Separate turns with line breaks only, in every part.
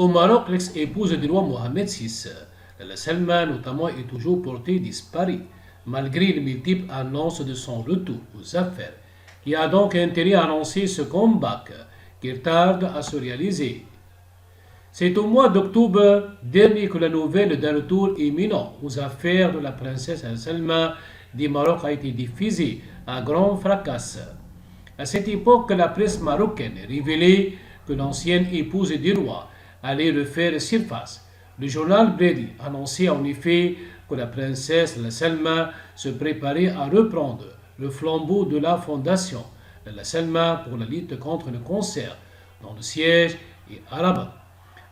Au Maroc, l'ex-épouse du roi Mohamed VI, Lala Salma notamment, est toujours portée disparue, malgré les multiples annonces de son retour aux affaires, qui a donc intérêt à annoncer ce comeback qui tarde à se réaliser. C'est au mois d'octobre dernier que la nouvelle d'un retour imminent aux affaires de la princesse Salma du Maroc a été diffusée à grand fracas. À cette époque, la presse marocaine révélait que l'ancienne épouse du roi allait refaire surface. Le journal Brady annonçait en effet que la princesse La Salma se préparait à reprendre le flambeau de la fondation La Salma pour la lutte contre le cancer dans le siège et à Rabat.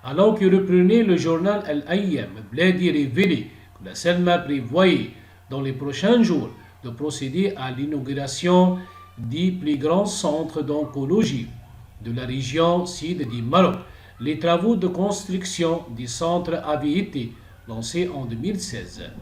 Alors que reprenait le journal Al-Ayyam, Bledi révélait que la Salma prévoyait dans les prochains jours de procéder à l'inauguration du plus grand centre d'oncologie de la région sud du Maroc. Les travaux de construction du centre avaient été lancés en 2016.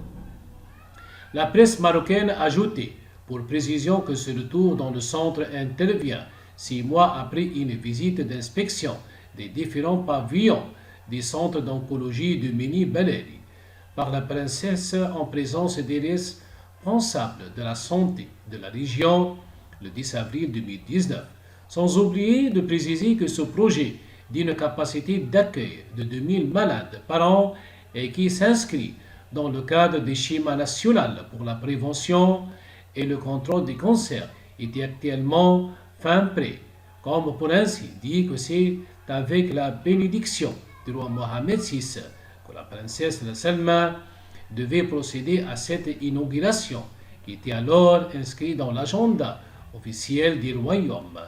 La presse marocaine ajoutait pour précision que ce retour dans le centre intervient 6 mois après une visite d'inspection des différents pavillons des centres d'oncologie de Mini Baleri par la princesse en présence des responsables de la santé de la région le 10 avril 2019, sans oublier de préciser que ce projet d'une capacité d'accueil de 2000 malades par an et qui s'inscrit dans le cadre des schémas national pour la prévention et le contrôle des cancers est actuellement fin prêt, comme pour ainsi dire que c'est avec la bénédiction du roi Mohamed VI que la princesse Salma devait procéder à cette inauguration qui était alors inscrite dans l'agenda officiel du royaume,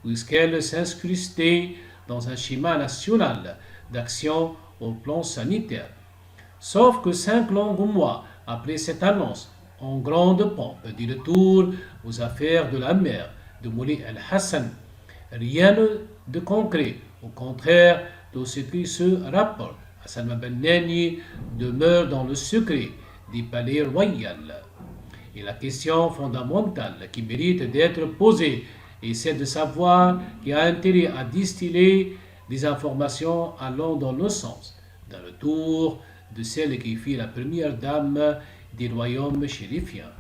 puisqu'elle s'incrustait dans un schéma national d'action au plan sanitaire. Sauf que 5 longs mois après cette annonce, en grande pompe du retour aux affaires de la mère de Moulay El-Hassan, rien de concret. Au contraire, tout ce qui se rapporte à Salma Ben Nani demeure dans le secret du palais royal. Et la question fondamentale qui mérite d'être posée est celle de savoir qui a intérêt à distiller des informations allant dans le sens d'un retour de celle qui fut la première dame des royaumes chérifiens.